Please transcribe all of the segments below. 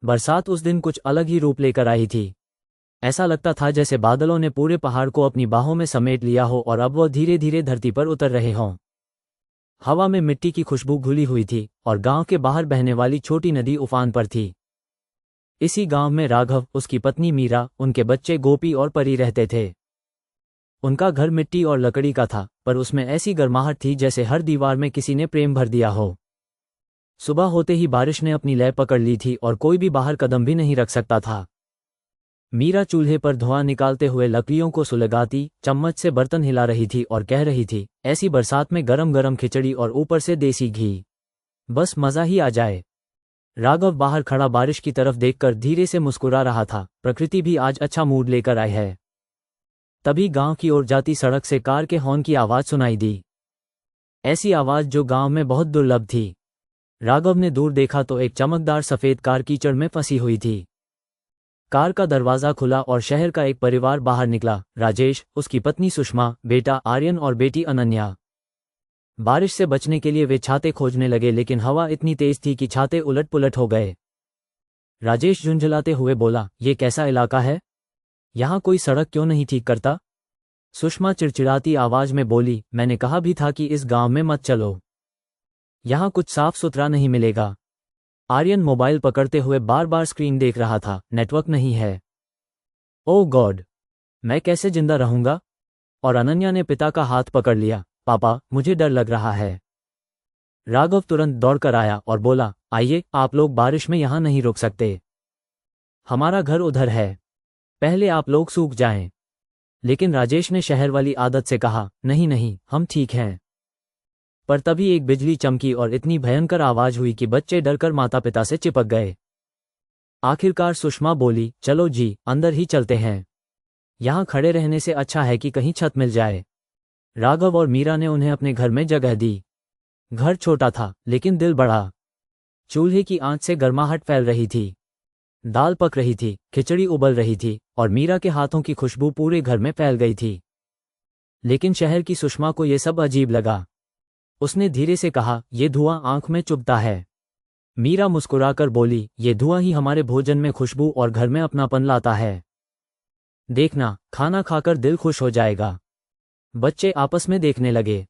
बरसात उस दिन कुछ अलग ही रूप लेकर आई थी। ऐसा लगता था जैसे बादलों ने पूरे पहाड़ को अपनी बाहों में समेट लिया हो और अब वह धीरे धीरे धरती पर उतर रहे हों। हवा में मिट्टी की खुशबू घुली हुई थी और गांव के बाहर बहने वाली छोटी नदी उफान पर थी। इसी गांव में राघव, उसकी पत्नी मीरा, उनके बच्चे गोपी और परी रहते थे। उनका घर मिट्टी और लकड़ी का था, पर उसमें ऐसी गर्माहट थी जैसे हर दीवार में किसी ने प्रेम भर दिया हो। सुबह होते ही बारिश ने अपनी लय पकड़ ली थी और कोई भी बाहर कदम भी नहीं रख सकता था। मीरा चूल्हे पर धुआं निकालते हुए लकड़ियों को सुलगाती, चम्मच से बर्तन हिला रही थी और कह रही थी, ऐसी बरसात में गरम गरम खिचड़ी और ऊपर से देसी घी, बस मज़ा ही आ जाए। राघव बाहर खड़ा बारिश की तरफ देखकर धीरे से मुस्कुरा रहा था, प्रकृति भी आज अच्छा मूड लेकर आई है। तभी गांव की ओर जाती सड़क से कार के हॉर्न की आवाज़ सुनाई दी। ऐसी आवाज़ जो गांव में बहुत दुर्लभ थी। राघव ने दूर देखा तो एक चमकदार सफ़ेद कार कीचड़ में फंसी हुई थी। कार का दरवाज़ा खुला और शहर का एक परिवार बाहर निकला, राजेश, उसकी पत्नी सुषमा, बेटा आर्यन और बेटी अनन्या। बारिश से बचने के लिए वे छाते खोजने लगे, लेकिन हवा इतनी तेज थी कि छाते उलट पुलट हो गए। राजेश झुंझलाते हुए बोला, ये कैसा इलाका है? यहाँ कोई सड़क क्यों नहीं ठीक करता? सुषमा चिड़चिड़ाती आवाज में बोली, मैंने कहा भी था कि इस गांव में मत चलो, यहाँ कुछ साफ सुथरा नहीं मिलेगा। आर्यन मोबाइल पकड़ते हुए बार बार स्क्रीन देख रहा था, नेटवर्क नहीं है। ओह गॉड, मैं कैसे जिंदा रहूंगा? और अनन्या ने पिता का हाथ पकड़ लिया, पापा, मुझे डर लग रहा है। राघव तुरंत दौड़कर आया और बोला, आइए, आप लोग बारिश में यहाँ नहीं रुक सकते, हमारा घर उधर है, पहले आप लोग सूख जाएं। लेकिन राजेश ने शहर वाली आदत से कहा, नहीं नहीं, हम ठीक हैं। पर तभी एक बिजली चमकी और इतनी भयंकर आवाज हुई कि बच्चे डरकर माता पिता से चिपक गए। आखिरकार सुषमा बोली, चलो जी, अंदर ही चलते हैं, यहाँ खड़े रहने से अच्छा है कि कहीं छत मिल जाए। राघव और मीरा ने उन्हें अपने घर में जगह दी। घर छोटा था, लेकिन दिल बड़ा। चूल्हे की आंच से गर्माहट फैल रही थी, दाल पक रही थी, खिचड़ी उबल रही थी और मीरा के हाथों की खुशबू पूरे घर में फैल गई थी। लेकिन शहर की सुषमा को यह सब अजीब लगा। उसने धीरे से कहा, यह धुआं आंख में चुभता है। मीरा मुस्कुराकर बोली, ये धुआं ही हमारे भोजन में खुशबू और घर में अपनापन लाता है। देखना, खाना खाकर दिल खुश हो जाएगा। बच्चे आपस में देखने लगे।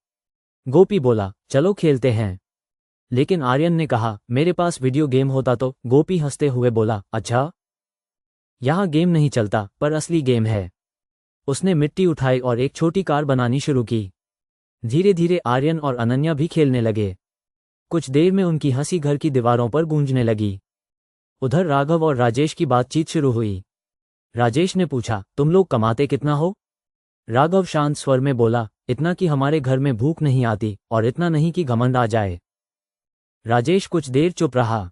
गोपी बोला, चलो खेलते हैं। लेकिन आर्यन ने कहा, मेरे पास वीडियो गेम होता तो। गोपी हंसते हुए बोला, अच्छा, यहाँ गेम नहीं चलता, पर असली गेम है। उसने मिट्टी उठाई और एक छोटी कार बनानी शुरू की। धीरे धीरे आर्यन और अनन्या भी खेलने लगे। कुछ देर में उनकी हंसी घर की दीवारों पर गूंजने लगी। उधर राघव और राजेश की बातचीत शुरू हुई। राजेश ने पूछा, तुम लोग कमाते कितना हो? राघव शांत स्वर में बोला, इतना कि हमारे घर में भूख नहीं आती और इतना नहीं कि घमंड आ जाए। राजेश कुछ देर चुप रहा।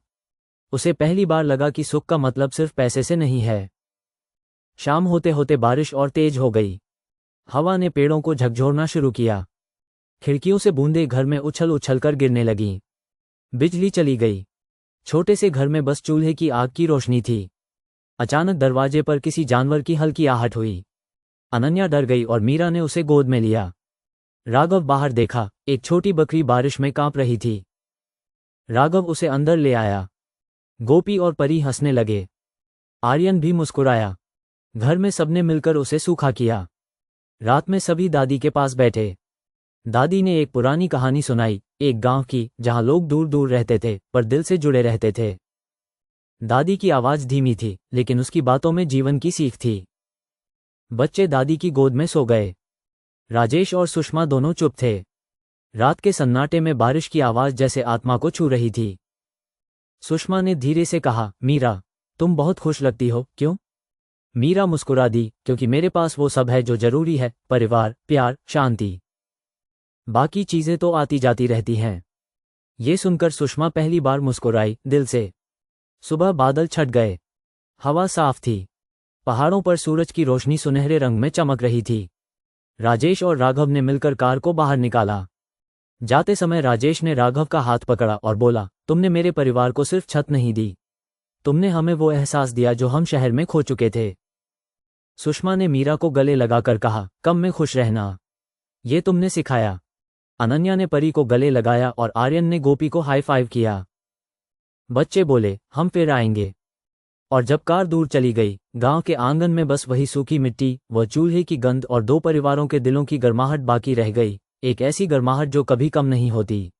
उसे पहली बार लगा कि सुख का मतलब सिर्फ पैसे से नहीं है। शाम होते होते बारिश और तेज हो गई। हवा ने पेड़ों को झकझोरना शुरू किया। खिड़कियों से बूंदें घर में उछल उछल कर गिरने लगीं। बिजली चली गई। छोटे से घर में बस चूल्हे की आग की रोशनी थी। अचानक दरवाजे पर किसी जानवर की हल्की आहट हुई। अनन्या डर गई और मीरा ने उसे गोद में लिया। राघव बाहर देखा, एक छोटी बकरी बारिश में कांप रही थी। राघव उसे अंदर ले आया। गोपी और परी हंसने लगे। आर्यन भी मुस्कुराया। घर में सबने मिलकर उसे सूखा किया। रात में सभी दादी के पास बैठे। दादी ने एक पुरानी कहानी सुनाई, एक गांव की जहां लोग दूर दूर रहते थे पर दिल से जुड़े रहते थे। दादी की आवाज धीमी थी, लेकिन उसकी बातों में जीवन की सीख थी। बच्चे दादी की गोद में सो गए। राजेश और सुषमा दोनों चुप थे। रात के सन्नाटे में बारिश की आवाज जैसे आत्मा को छू रही थी। सुषमा ने धीरे से कहा, मीरा, तुम बहुत खुश लगती हो, क्यों? मीरा मुस्कुरा दी, क्योंकि मेरे पास वो सब है जो जरूरी है, परिवार, प्यार, शांति। बाकी चीजें तो आती जाती रहती हैं। ये सुनकर सुषमा पहली बार मुस्कुराई, दिल से। सुबह बादल छट गए। हवा साफ थी। पहाड़ों पर सूरज की रोशनी सुनहरे रंग में चमक रही थी। राजेश और राघव ने मिलकर कार को बाहर निकाला। जाते समय राजेश ने राघव का हाथ पकड़ा और बोला, तुमने मेरे परिवार को सिर्फ छत नहीं दी, तुमने हमें वो एहसास दिया जो हम शहर में खो चुके थे। सुषमा ने मीरा को गले लगाकर कहा, कम में खुश रहना, ये तुमने सिखाया। अनन्या ने परी को गले लगाया और आर्यन ने गोपी को हाई फाइव किया। बच्चे बोले, हम फिर आएंगे। और जब कार दूर चली गई, गांव के आंगन में बस वही सूखी मिट्टी, वह चूल्हे की गंध और दो परिवारों के दिलों की गर्माहट बाकी रह गई, एक ऐसी गर्माहट जो कभी कम नहीं होती।